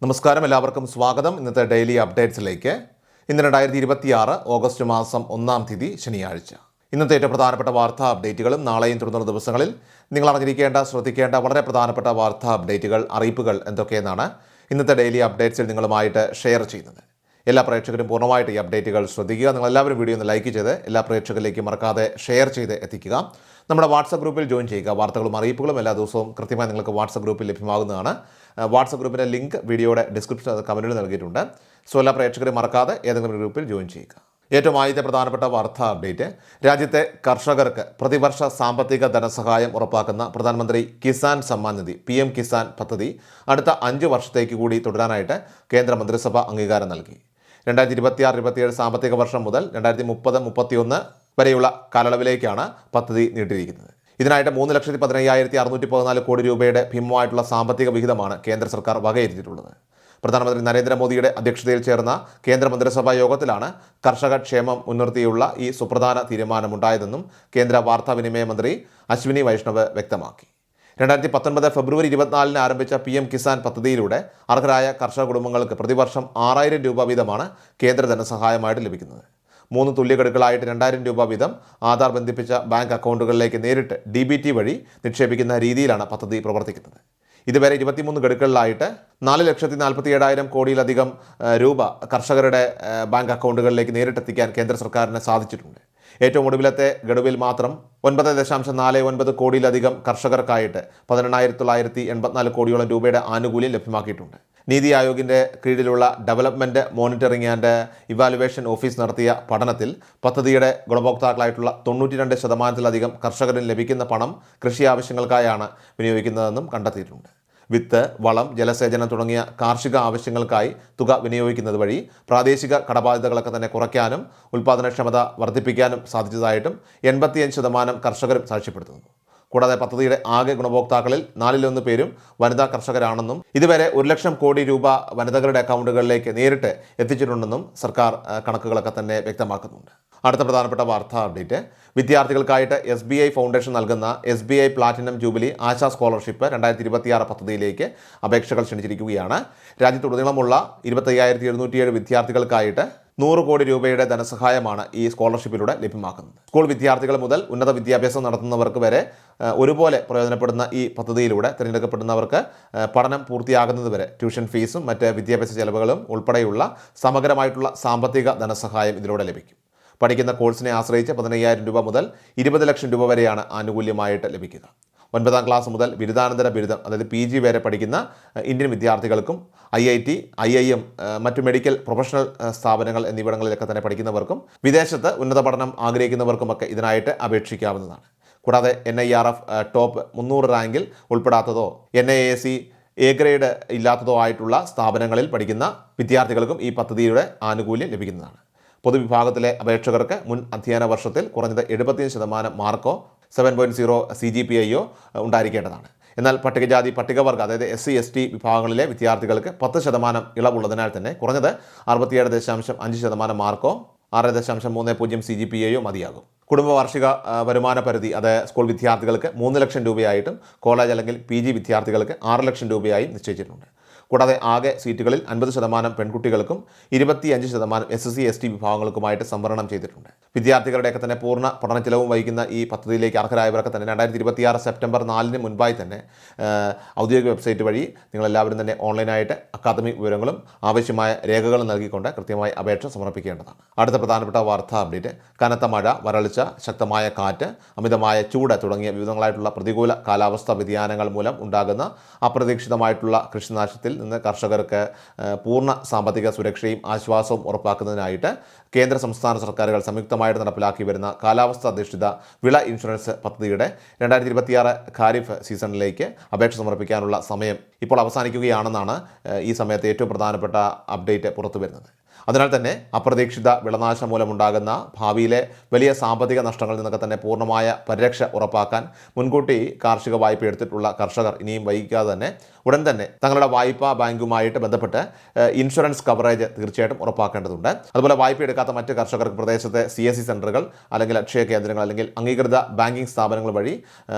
നമസ്കാരം, എല്ലാവർക്കും സ്വാഗതം. ഇന്നത്തെ ഡെയിലി അപ്ഡേറ്റ്സിലേക്ക്. ഇന്ന് 2026 ഓഗസ്റ്റ് മാസം 1-ാം തീയതി ശനിയാഴ്ച. ഇന്നത്തെ ഏറ്റവും പ്രധാനപ്പെട്ട വാർത്താ അപ്ഡേറ്റുകളും നാളെയും തുടർന്നുള്ള ദിവസങ്ങളിൽ നിങ്ങൾ അറിഞ്ഞിരിക്കേണ്ട, ശ്രദ്ധിക്കേണ്ട വളരെ പ്രധാനപ്പെട്ട വാർത്താ അപ്ഡേറ്റുകൾ, അറിയിപ്പുകൾ എന്തൊക്കെയെന്നാണ് ഇന്നത്തെ ഡെയിലി അപ്ഡേറ്റ്സിൽ നിങ്ങളുമായിട്ട് ഷെയർ ചെയ്യുന്നത്. എല്ലാ പ്രേക്ഷകരും പൂർണ്ണമായിട്ട് ഈ അപ്ഡേറ്റുകൾ ശ്രദ്ധിക്കുക. നിങ്ങളെല്ലാവരും വീഡിയോ ഒന്ന് ലൈക്ക് ചെയ്ത് എല്ലാ പ്രേക്ഷകരിലേക്കും മറക്കാതെ ഷെയർ ചെയ്ത് എത്തിക്കുക. നമ്മുടെ വാട്സപ്പ് ഗ്രൂപ്പിൽ ജോയിൻ ചെയ്യുക. വാർത്തകളും അറിയിപ്പുകളും എല്ലാ ദിവസവും കൃത്യമായി നിങ്ങൾക്ക് വാട്സപ്പ് ഗ്രൂപ്പിൽ ലഭ്യമാകുന്നതാണ്. വാട്സപ്പ് ഗ്രൂപ്പിൻ്റെ ലിങ്ക് വീഡിയോയുടെ ഡിസ്ക്രിപ്ഷൻ കമൻറ്റിൽ നൽകിയിട്ടുണ്ട്. സോ എല്ലാ പ്രേക്ഷകരും മറക്കാതെ ഏതെങ്കിലും ഗ്രൂപ്പിൽ ജോയിൻ ചെയ്യുക. ഏറ്റവും ആദ്യത്തെ പ്രധാനപ്പെട്ട വാർത്താ അപ്ഡേറ്റ്, രാജ്യത്തെ കർഷകർക്ക് പ്രതിവർഷ സാമ്പത്തിക ധനസഹായം ഉറപ്പാക്കുന്ന പ്രധാനമന്ത്രി കിസാൻ സമ്മാൻ നിധി PM കിസാൻ പദ്ധതി അടുത്ത 5 വർഷത്തേക്ക് കൂടി തുടരാനായിട്ട് കേന്ദ്ര മന്ത്രിസഭ അംഗീകാരം നൽകി. 2026-27 സാമ്പത്തിക വർഷം മുതൽ 2030-31 വരെയുള്ള കാലയളവിലേക്കാണ് പദ്ധതി നീട്ടിയിരിക്കുന്നത്. ഇതിനായിട്ട് 3,15,614 കോടി രൂപയുടെ ഭീമമായിട്ടുള്ള സാമ്പത്തിക വിഹിതമാണ് കേന്ദ്ര സർക്കാർ വകയിരുത്തിയിട്ടുള്ളത്. പ്രധാനമന്ത്രി നരേന്ദ്രമോദിയുടെ അധ്യക്ഷതയിൽ ചേർന്ന കേന്ദ്ര മന്ത്രിസഭാ യോഗത്തിലാണ് കർഷക ക്ഷേമം മുൻനിർത്തിയുള്ള ഈ സുപ്രധാന തീരുമാനമുണ്ടായതെന്നും കേന്ദ്ര വാർത്താവിനിമയ മന്ത്രി അശ്വിനി വൈഷ്ണവ് വ്യക്തമാക്കി. 2019 ഫെബ്രുവരി 24 ആരംഭിച്ച PM കിസാൻ പദ്ധതിയിലൂടെ അർഹരായ കർഷക കുടുംബങ്ങൾക്ക് പ്രതിവർഷം 6,000 രൂപ വീതമാണ് കേന്ദ്ര ധനസഹായമായിട്ട് ലഭിക്കുന്നത്. 3 തുല്യഗഡുക്കളായിട്ട് 2,000 രൂപ വീതം ആധാർ ബന്ധിപ്പിച്ച ബാങ്ക് അക്കൗണ്ടുകളിലേക്ക് നേരിട്ട് DBT വഴി നിക്ഷേപിക്കുന്ന രീതിയിലാണ് പദ്ധതി പ്രവർത്തിക്കുന്നത്. ഇതുവരെ 23 ഗഡുക്കളിലായിട്ട് 4,47,000 കോടിയിലധികം രൂപ കർഷകരുടെ ബാങ്ക് അക്കൗണ്ടുകളിലേക്ക് നേരിട്ടെത്തിക്കാൻ കേന്ദ്ര സർക്കാരിന് സാധിച്ചിട്ടുണ്ട്. ഏറ്റവും ഒടുവിലത്തെ ഗഡുവിൽ മാത്രം 9.49 കോടിയിലധികം കർഷകർക്കായിട്ട് 18,984 കോടിയോളം രൂപയുടെ ആനുകൂല്യം ലഭ്യമാക്കിയിട്ടുണ്ട്. നീതി ആയോഗിൻ്റെ കീഴിലുള്ള development monitoring and evaluation office നടത്തിയ പഠനത്തിൽ പദ്ധതിയുടെ ഗുണഭോക്താക്കളായിട്ടുള്ള 92% കർഷകരിൽ ലഭിക്കുന്ന പണം കൃഷി ആവശ്യങ്ങൾക്കായാണ് വിനിയോഗിക്കുന്നതെന്നും കണ്ടെത്തിയിട്ടുണ്ട്. വിത്ത്, വളം, ജലസേചനം തുടങ്ങിയ കാർഷിക ആവശ്യങ്ങൾക്കായി തുക വിനിയോഗിക്കുന്നത് വഴി പ്രാദേശിക കടബാധ്യതകളൊക്കെ തന്നെ കുറയ്ക്കാനും ഉൽപ്പാദനക്ഷമത വർദ്ധിപ്പിക്കാനും സാധിച്ചതായിട്ടും 85% കർഷകരും സാക്ഷ്യപ്പെടുത്തുന്നു. കൂടാതെ പദ്ധതിയുടെ ആകെ ഗുണഭോക്താക്കളിൽ 4-1 പേരും വനിതാ കർഷകരാണെന്നും ഇതുവരെ 1,00,000 കോടി രൂപ വനിതകളുടെ അക്കൗണ്ടുകളിലേക്ക് നേരിട്ട് എത്തിച്ചിട്ടുണ്ടെന്നും സർക്കാർ കണക്കുകളൊക്കെ തന്നെ വ്യക്തമാക്കുന്നുണ്ട്. അടുത്ത പ്രധാനപ്പെട്ട വാർത്താ അപ്ഡേറ്റ്, വിദ്യാർത്ഥികൾക്കായിട്ട് SBI ഫൗണ്ടേഷൻ നൽകുന്ന SBI platinum jubilee ASHA scholarship 2026 പദ്ധതിയിലേക്ക് അപേക്ഷകൾ ക്ഷണിച്ചിരിക്കുകയാണ്. രാജ്യത്തുടനീളമുള്ള 25,707 വിദ്യാർത്ഥികൾക്കായിട്ട് 100 കോടി രൂപയുടെ ധനസഹായമാണ് ഈ സ്കോളർഷിപ്പിലൂടെ ലഭ്യമാക്കുന്നത്. സ്കൂൾ വിദ്യാർത്ഥികൾ മുതൽ ഉന്നത വിദ്യാഭ്യാസം നടത്തുന്നവർക്ക് വരെ ഒരുപോലെ പ്രയോജനപ്പെടുന്ന ഈ പദ്ധതിയിലൂടെ തിരഞ്ഞെടുക്കപ്പെടുന്നവർക്ക് പഠനം പൂർത്തിയാകുന്നതുവരെ ട്യൂഷൻ ഫീസും മറ്റ് വിദ്യാഭ്യാസ ചെലവുകളും ഉൾപ്പെടെയുള്ള സമഗ്രമായിട്ടുള്ള സാമ്പത്തിക ധനസഹായം ഇതിലൂടെ ലഭിക്കും. പഠിക്കുന്ന കോഴ്സിനെ ആശ്രയിച്ച് 15,000 രൂപ മുതൽ 20 ലക്ഷം രൂപ വരെയാണ് ആനുകൂല്യമായിട്ട് ലഭിക്കുക. 9ാം ക്ലാസ് മുതൽ ബിരുദാനന്തര ബിരുദം, അതായത് PG വരെ പഠിക്കുന്ന ഇന്ത്യൻ വിദ്യാർത്ഥികൾക്കും IIT, IIM, മറ്റു മെഡിക്കൽ പ്രൊഫഷണൽ സ്ഥാപനങ്ങൾ എന്നിവിടങ്ങളിലൊക്കെ തന്നെ പഠിക്കുന്നവർക്കും വിദേശത്ത് ഉന്നത പഠനം ആഗ്രഹിക്കുന്നവർക്കുമൊക്കെ ഇതിനായിട്ട് അപേക്ഷിക്കാവുന്നതാണ്. കൂടാതെ NIRF ടോപ്പ് 300 റാങ്കിൽ ഉൾപ്പെടാത്തതോ NIAC A ഗ്രേഡ് ഇല്ലാത്തതോ ആയിട്ടുള്ള സ്ഥാപനങ്ങളിൽ പഠിക്കുന്ന വിദ്യാർത്ഥികൾക്കും ഈ പദ്ധതിയുടെ ആനുകൂല്യം ലഭിക്കുന്നതാണ്. പൊതുവിഭാഗത്തിലെ അപേക്ഷകർക്ക് മുൻ അധ്യയന വർഷത്തിൽ കുറഞ്ഞത് 75% മാർക്കോ 7.0 CGPIയോ ഉണ്ടായിരിക്കേണ്ടതാണ്. എന്നാൽ പട്ടികജാതി, പട്ടികവർഗ, അതായത് SC ST വിഭാഗങ്ങളിലെ വിദ്യാർത്ഥികൾക്ക് 10% ഇളവുള്ളതിനാൽ തന്നെ കുറഞ്ഞത് 67.5% മാർക്കോ 6.30 CGPIയോ മതിയാകും. കുടുംബ വാർഷിക വരുമാന പരിധി അത് സ്കൂൾ വിദ്യാർത്ഥികൾക്ക് 3 ലക്ഷം രൂപയായിട്ടും കോളേജ് അല്ലെങ്കിൽ PG വിദ്യാർത്ഥികൾക്ക് 6 ലക്ഷം രൂപയായും നിശ്ചയിച്ചിട്ടുണ്ട്. കൂടാതെ ആകെ സീറ്റുകളിൽ 50% പെൺകുട്ടികൾക്കും 25% SC ST വിഭാഗങ്ങൾക്കുമായിട്ട് സംവരണം ചെയ്തിട്ടുണ്ട്. വിദ്യാർത്ഥികളുടെയൊക്കെ തന്നെ പൂർണ്ണ പഠന ചെലവും വഹിക്കുന്ന ഈ പദ്ധതിയിലേക്ക് അർഹരായവരൊക്കെ തന്നെ 2026 സെപ്റ്റംബർ 4 മുൻപായി തന്നെ ഔദ്യോഗിക വെബ്സൈറ്റ് വഴി നിങ്ങളെല്ലാവരും തന്നെ ഓൺലൈനായിട്ട് അക്കാദമിക് വിവരങ്ങളും ആവശ്യമായ രേഖകളും നൽകിക്കൊണ്ട് കൃത്യമായി അപേക്ഷ സമർപ്പിക്കേണ്ടതാണ്. അടുത്ത പ്രധാനപ്പെട്ട വാർത്താ അപ്ഡേറ്റ്, കനത്ത മഴ, വരൾച്ച, ശക്തമായ കാറ്റ്, അമിതമായ ചൂട് തുടങ്ങിയ വിവിധങ്ങളായിട്ടുള്ള പ്രതികൂല കാലാവസ്ഥാ വ്യതിയാനങ്ങൾ മൂലം ഉണ്ടാകുന്ന അപ്രതീക്ഷിതമായിട്ടുള്ള കൃഷിനാശത്തിൽ നിന്ന് കർഷകർക്ക് പൂർണ്ണ സാമ്പത്തിക സുരക്ഷയും ആശ്വാസവും ഉറപ്പാക്കുന്നതിനായിട്ട് കേന്ദ്ര സംസ്ഥാന സർക്കാരുകൾ സംയുക്തമായിട്ട് നടപ്പിലാക്കി വരുന്ന കാലാവസ്ഥ അധിഷ്ഠിത വിള ഇൻഷുറൻസ് പദ്ധതിയുടെ 2026 ഖാരിഫ് സീസണിലേക്ക് അപേക്ഷ സമർപ്പിക്കാനുള്ള സമയം ഇപ്പോൾ അവസാനിക്കുകയാണെന്നാണ് ഈ സമയത്ത് ഏറ്റവും പ്രധാനപ്പെട്ട അപ്ഡേറ്റ് പുറത്തു വരുന്നത്. അതിനാൽ തന്നെ അപ്രതീക്ഷിത വിളനാശം മൂലമുണ്ടാകുന്ന ഭാവിയിലെ വലിയ സാമ്പത്തിക നഷ്ടങ്ങളിൽ നിന്നൊക്കെ തന്നെ പൂർണ്ണമായ പരിരക്ഷ ഉറപ്പാക്കാൻ മുൻകൂട്ടി കാർഷിക വായ്പ എടുത്തിട്ടുള്ള കർഷകർ ഇനിയും വൈകിക്കാതെ തന്നെ ഉടൻ തന്നെ തങ്ങളുടെ വായ്പാ ബാങ്കുമായിട്ട് ബന്ധപ്പെട്ട് ഇൻഷുറൻസ് കവറേജ് തീർച്ചയായിട്ടും ഉറപ്പാക്കേണ്ടതുണ്ട്. അതുപോലെ വായ്പ എടുക്കാത്ത മറ്റ് കർഷകർക്ക് പ്രദേശത്തെ CSC സെൻ്ററുകൾ അല്ലെങ്കിൽ അക്ഷയ കേന്ദ്രങ്ങൾ അല്ലെങ്കിൽ അംഗീകൃത ബാങ്കിംഗ് സ്ഥാപനങ്ങൾ വഴി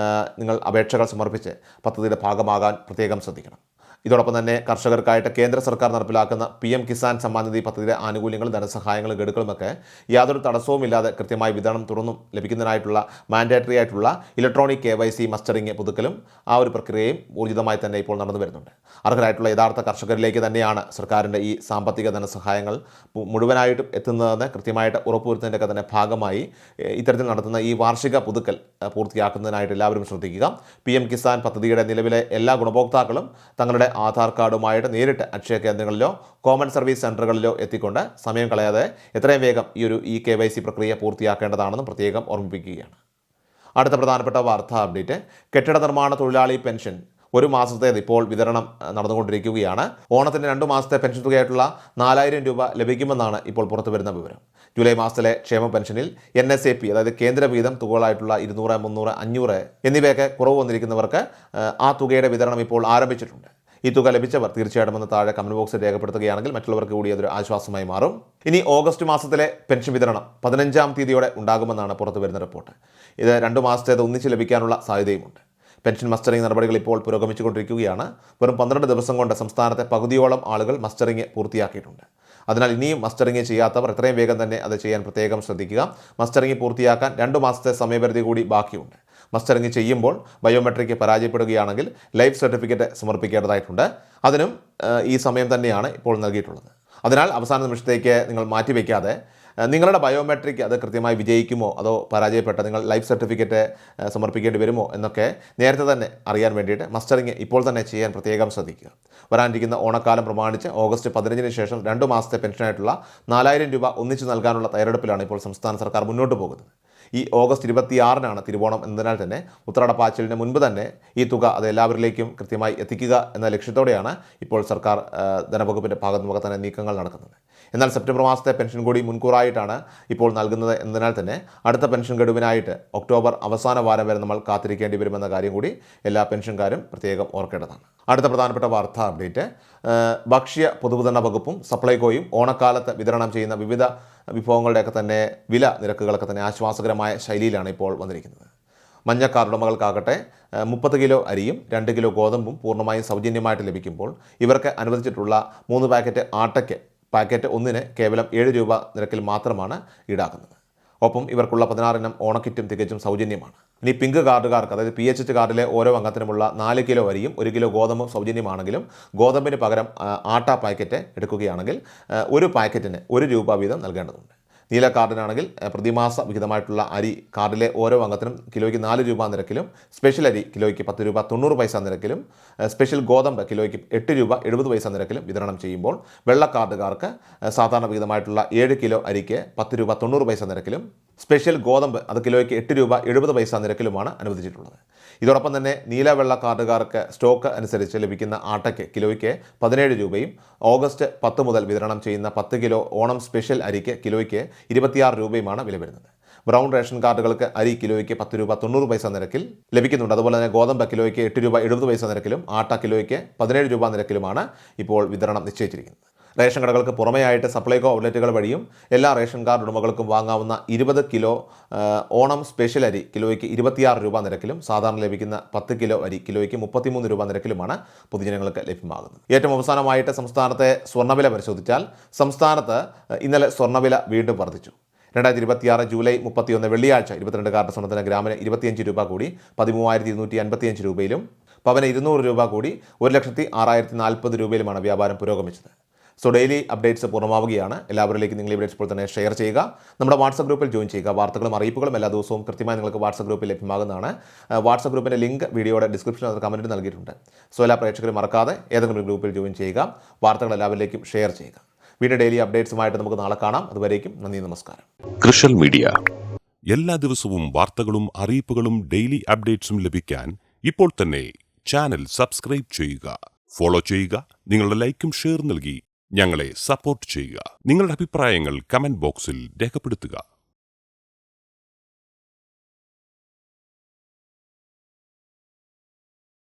നിങ്ങൾ അപേക്ഷകൾ സമർപ്പിച്ച് പദ്ധതിയുടെ ഭാഗമാകാൻ പ്രത്യേകം ശ്രദ്ധിക്കണം. ഇതോടൊപ്പം തന്നെ കർഷകർക്കായിട്ട് കേന്ദ്ര സർക്കാർ നടപ്പിലാക്കുന്ന PM കിസാൻ സമ്മാൻ നിധി പദ്ധതിയുടെ ആനുകൂല്യങ്ങളും ധനസഹായങ്ങളും ഗഡുക്കളുമൊക്കെ യാതൊരു തടസ്സവുമില്ലാതെ കൃത്യമായി വിതരണം തുറന്നും ലഭിക്കുന്നതിനായിട്ടുള്ള മാൻഡേറ്ററി ആയിട്ടുള്ള ഇലക്ട്രോണിക് KYC മസ്റ്ററിംഗ് പുതുക്കലും ആ ഒരു പ്രക്രിയയും ഊർജിതമായി തന്നെ ഇപ്പോൾ നടന്നു വരുന്നുണ്ട്. അർഹരായിട്ടുള്ള യഥാർത്ഥ കർഷകരിലേക്ക് തന്നെയാണ് സർക്കാരിൻ്റെ ഈ സാമ്പത്തിക ധനസഹായങ്ങൾ മുഴുവനായിട്ടും എത്തുന്നതെന്ന് കൃത്യമായിട്ട് ഉറപ്പുവരുത്തുന്നതിൻ്റെയൊക്കെ തന്നെ ഭാഗമായി ഇത്തരത്തിൽ നടത്തുന്ന ഈ വാർഷിക പുതുക്കൽ പൂർത്തിയാക്കുന്നതിനായിട്ട് എല്ലാവരും ശ്രദ്ധിക്കുക. PM കിസാൻ പദ്ധതിയുടെ നിലവിലെ എല്ലാ ഗുണഭോക്താക്കളും തങ്ങളുടെ ആധാർ കാർഡുമായിട്ട് നേരിട്ട് അക്ഷയ കേന്ദ്രങ്ങളിലോ കോമൺ സർവീസ് സെൻ്ററുകളിലോ എത്തിക്കൊണ്ട് സമയം കളയാതെ എത്രയും വേഗം ഈ KYC പ്രക്രിയ പൂർത്തിയാക്കേണ്ടതാണെന്നും പ്രത്യേകം ഓർമ്മിപ്പിക്കുകയാണ്. അടുത്ത പ്രധാനപ്പെട്ട വാർത്താ അപ്ഡേറ്റ്, കെട്ടിട നിർമ്മാണ തൊഴിലാളി പെൻഷൻ ഒരു മാസത്തേത് ഇപ്പോൾ വിതരണം നടന്നുകൊണ്ടിരിക്കുകയാണ്. ഓണത്തിൻ്റെ 2 മാസത്തെ പെൻഷൻ തുകയായിട്ടുള്ള 4000 രൂപ ലഭിക്കുമെന്നാണ് ഇപ്പോൾ പുറത്തു വരുന്ന വിവരം. ജൂലൈ മാസത്തിലെ ക്ഷേമ പെൻഷനിൽ NSAP അതായത് കേന്ദ്ര വീതം തുകകളായിട്ടുള്ള 200, 300, 500 എന്നിവയൊക്കെ കുറവ് വന്നിരിക്കുന്നവർക്ക് ആ തുകയുടെ വിതരണം ഇപ്പോൾ ആരംഭിച്ചിട്ടുണ്ട്. ഈ തുക ലഭിച്ചവർ തീർച്ചയായിട്ടും ഒന്ന് താഴെ കമന്റ് ബോക്സിൽ രേഖപ്പെടുത്തുകയാണെങ്കിൽ മറ്റുള്ളവർക്ക് കൂടി അതൊരു ആശ്വാസമായി മാറും. ഇനി ഓഗസ്റ്റ് മാസത്തിലെ പെൻഷൻ വിതരണം 15-ാം തീയതിയോടെ ഉണ്ടാകുമെന്നാണ് പുറത്തു വരുന്ന റിപ്പോർട്ട്. ഇത് 2 മാസത്തേത് ഒന്നിച്ച് ലഭിക്കാനുള്ള സാധ്യതയുമുണ്ട്. പെൻഷൻ മസ്റ്ററിംഗ് നടപടികൾ ഇപ്പോൾ പുരോഗമിച്ചുകൊണ്ടിരിക്കുകയാണ്. വെറും 12 ദിവസം കൊണ്ട് സംസ്ഥാനത്തെ പകുതിയോളം ആളുകൾ മസ്റ്ററിംഗ് പൂർത്തിയാക്കിയിട്ടുണ്ട്. അതിനാൽ ഇനിയും മസ്റ്ററിംഗ് ചെയ്യാത്തവർ എത്രയും വേഗം തന്നെ അത് ചെയ്യാൻ പ്രത്യേകം ശ്രദ്ധിക്കുക. മസ്റ്ററിംഗ് പൂർത്തിയാക്കാൻ 2 മാസത്തെ സമയപരിധി കൂടി ബാക്കിയുണ്ട്. മസ്റ്ററിംഗ് ചെയ്യുമ്പോൾ ബയോമെട്രിക് പരാജയപ്പെടുകയാണെങ്കിൽ ലൈഫ് സർട്ടിഫിക്കറ്റ് സമർപ്പിക്കേണ്ടതായിട്ടുണ്ട്. അതിനും ഈ സമയം തന്നെയാണ് ഇപ്പോൾ നൽകിയിട്ടുള്ളത്. അതിനാൽ അവസാന നിമിഷത്തേക്ക് നിങ്ങൾ മാറ്റിവെക്കാതെ നിങ്ങളുടെ ബയോമെട്രിക് അത് കൃത്യമായി വിജയിക്കുമോ അതോ പരാജയപ്പെട്ട നിങ്ങൾ ലൈഫ് സർട്ടിഫിക്കറ്റ് സമർപ്പിക്കേണ്ടി വരുമോ എന്നൊക്കെ നേരത്തെ തന്നെ അറിയാൻ വേണ്ടിയിട്ട് മസ്റ്ററിംഗ് ഇപ്പോൾ തന്നെ ചെയ്യാൻ പ്രത്യേകം ശ്രദ്ധിക്കുക. വരാനിരിക്കുന്ന ഓണക്കാലം പ്രമാണിച്ച് ഓഗസ്റ്റ് 15-ന് ശേഷം 2 മാസത്തെ പെൻഷനായിട്ടുള്ള 4000 രൂപ ഒന്നിച്ച് നൽകാനുള്ള തയ്യാറെടുപ്പിലാണ് ഇപ്പോൾ സംസ്ഥാന സർക്കാർ മുന്നോട്ട് പോകുന്നത്. ഈ ഓഗസ്റ്റ് 26-നാണ് തിരുവോണം എന്നതിനാൽ തന്നെ ഉത്രാടപ്പാച്ചിലിന് മുൻപ് തന്നെ ഈ തുക അത് എല്ലാവരിലേക്കും കൃത്യമായി എത്തിക്കുക എന്ന ലക്ഷ്യത്തോടെയാണ് ഇപ്പോൾ സർക്കാർ ധനവകുപ്പിൻ്റെ ഭാഗത്തുനിന്നൊക്കെ തന്നെ നീക്കങ്ങൾ നടക്കുന്നത്. എന്നാൽ സെപ്റ്റംബർ മാസത്തെ പെൻഷൻ കൂടി മുൻകൂറായിട്ടാണ് ഇപ്പോൾ നൽകുന്നത് എന്നതിനാൽ തന്നെ അടുത്ത പെൻഷൻ ഗഡുവിനായിട്ട് ഒക്ടോബർ അവസാന വാരം വരെ നമ്മൾ കാത്തിരിക്കേണ്ടി വരുമെന്ന കാര്യം കൂടി എല്ലാ പെൻഷൻകാരും പ്രത്യേകം ഓർക്കേണ്ടതാണ്. അടുത്ത പ്രധാനപ്പെട്ട വാർത്താ അപ്ഡേറ്റ്, ഭക്ഷ്യ പൊതുവിതരണ വകുപ്പും സപ്ലൈകോയും ഓണക്കാലത്ത് വിതരണം ചെയ്യുന്ന വിവിധ വിഭവങ്ങളുടെയൊക്കെ തന്നെ വില നിരക്കുകളൊക്കെ തന്നെ ആശ്വാസകരമായ ശൈലിയിലാണ് ഇപ്പോൾ വന്നിരിക്കുന്നത്. മഞ്ഞ കാർഡ് ഉടമകൾക്കാകട്ടെ 30 കിലോ അരിയും 2 കിലോ ഗോതമ്പും പൂർണ്ണമായും സൗജന്യമായിട്ട് ലഭിക്കുമ്പോൾ ഇവർക്ക് അനുവദിച്ചിട്ടുള്ള 3 പാക്കറ്റ് ആട്ടയ്ക്ക് പാക്കറ്റ് ഒന്നിന് കേവലം 7 രൂപ നിരക്കിൽ മാത്രമാണ് ഈടാക്കുന്നത്. ഒപ്പം ഇവർക്കുള്ള 16 ഇനം ഓണക്കിറ്റും തികച്ചും സൗജന്യമാണ്. ഇനി പിങ്ക് കാർഡുകാർക്ക് അതായത് PHH കാർഡിലെ ഓരോ അംഗത്തിനുമുള്ള 4 കിലോ അരിയും 1 കിലോ ഗോതമ്പും സൗജന്യമാണെങ്കിലും ഗോതമ്പിന് പകരം ആട്ട പാക്കറ്റ് എടുക്കുകയാണെങ്കിൽ ഒരു പാക്കറ്റിന് 1 രൂപ വീതം നൽകേണ്ടതുണ്ട്. നീല കാർഡിനാണെങ്കിൽ പ്രതിമാസ വിഹിതമായിട്ടുള്ള അരി കാർഡിലെ ഓരോ അംഗത്തിനും കിലോയ്ക്ക് 4 രൂപ നിരക്കിലും, സ്പെഷ്യൽ അരി കിലോയ്ക്ക് 10 രൂപ 90 പൈസ നിരക്കിലും, സ്പെഷ്യൽ ഗോതമ്പ് കിലോയ്ക്ക് 8 രൂപ 70 പൈസ നിരക്കിലും വിതരണം ചെയ്യുമ്പോൾ വെള്ള കാർഡുകാർക്ക് സാധാരണ വിഹിതമായിട്ടുള്ള 7 കിലോ അരിക്ക് 10 രൂപ 90 പൈസ നിരക്കിലും, സ്പെഷ്യൽ ഗോതമ്പ് അത് കിലോയ്ക്ക് 8 രൂപ 70 പൈസ നിരക്കിലുമാണ് അനുവദിച്ചിട്ടുള്ളത്. ഇതോടൊപ്പം തന്നെ നീല വെള്ള കാർഡുകാർക്ക് സ്റ്റോക്ക് അനുസരിച്ച് ലഭിക്കുന്ന ആട്ടയ്ക്ക് കിലോയ്ക്ക് 17 രൂപയും ഓഗസ്റ്റ് 10 മുതൽ വിതരണം ചെയ്യുന്ന 10 കിലോ ഓണം സ്പെഷ്യൽ അരിക്ക് കിലോയ്ക്ക് 26 രൂപയുമാണ് വില വരുന്നത്. ബ്രൗൺ റേഷൻ കാർഡുകൾക്ക് അരി കിലോയ്ക്ക് 10 രൂപ 90 പൈസ നിരക്കിൽ ലഭിക്കുന്നുണ്ട്. അതുപോലെ തന്നെ ഗോതമ്പ് കിലോയ്ക്ക് 8 രൂപ 70 പൈസ നിരക്കിലും ആട്ട കിലോയ്ക്ക് 17 രൂപ നിരക്കിലുമാണ് ഇപ്പോൾ വിതരണം നിശ്ചയിച്ചിരിക്കുന്നത്. റേഷൻ കടകൾക്ക് പുറമെയായിട്ട് സപ്ലൈകോ ഔട്ട്ലെറ്റുകൾ വഴിയും എല്ലാ റേഷൻ കാർഡ് ഉടമകൾക്കും വാങ്ങാവുന്ന 20 കിലോ ഓണം സ്പെഷ്യൽ അരി കിലോയ്ക്ക് 26 രൂപ നിരക്കിലും സാധാരണ ലഭിക്കുന്ന 10 കിലോ അരി കിലോയ്ക്ക് 33 രൂപ നിരക്കിലുമാണ് പൊതുജനങ്ങൾക്ക് ലഭ്യമാകുന്നത്. ഏറ്റവും അവസാനമായിട്ട് സംസ്ഥാനത്തെ സ്വർണ്ണവില പരിശോധിച്ചാൽ സംസ്ഥാനത്ത് ഇന്നലെ സ്വർണ്ണവില വീണ്ടും വർദ്ധിച്ചു. 2026 ജൂലൈ 31 വെള്ളിയാഴ്ച 22 കാരറ്റ് സ്വർണ്ണത്തിന് ഗ്രാമിന് 25 രൂപ കൂടി 13,255 രൂപയിലും പവന് 200 രൂപ കൂടി 1,06,040 രൂപയിലുമാണ് വ്യാപാരം പുരോഗമിച്ചത്. സോ ഡെയിലി അപ്ഡേറ്റ്സ് പൂർണ്ണമാവുകയാണ്. എല്ലാവരിലേക്കും നിങ്ങൾ അപ്ഡേറ്റ്സ് ഇപ്പോൾ തന്നെ ഷെയർ ചെയ്യുക. നമ്മുടെ വാട്സപ്പ് ഗ്രൂപ്പിൽ ജോയിൻ ചെയ്യുക. വാർത്തകളും അറിയിപ്പുകളും എല്ലാ ദിവസവും കൃത്യമായി നിങ്ങൾക്ക് വാട്സപ്പ് ഗ്രൂപ്പിൽ ലഭ്യമാകുന്നതാണ്. വാട്സപ്പ് ഗ്രൂപ്പിൻ്റെ ലിങ്ക് വീഡിയോയുടെ ഡിസ്ക്രിപ്ഷനിൽ കമൻറ്റ് നൽകിയിട്ടുണ്ട്. സോ എല്ലാ പ്രേക്ഷകരും മറക്കാതെ ഏതെങ്കിലും ഒരു ഗ്രൂപ്പിൽ ജോയിൻ ചെയ്യുക. വാർത്തകൾ എല്ലാവരിലേക്കും ഷെയർ ചെയ്യുക. വീണ്ടും ഡെയിലി അപ്ഡേറ്റ്സുമായിട്ട് നമുക്ക് നാളെ കാണാം. അതുവരേക്കും നന്ദി, നമസ്കാരം. കൃഷൽ മീഡിയ എല്ലാ ദിവസവും വാർത്തകളും അറിയിപ്പുകളും ഡെയിലി അപ്ഡേറ്റ്സും ലഭിക്കാൻ ഇപ്പോൾ തന്നെ ചാനൽ സബ്സ്ക്രൈബ് ചെയ്യുക, ഫോളോ ചെയ്യുക. നിങ്ങളുടെ ലൈക്കും ഷെയർ നൽകി ഞങ്ങളെ സപ്പോർട്ട് ചെയ്യുക. നിങ്ങളുടെ അഭിപ്രായങ്ങൾ കമന്റ് ബോക്സിൽ രേഖപ്പെടുത്തുക.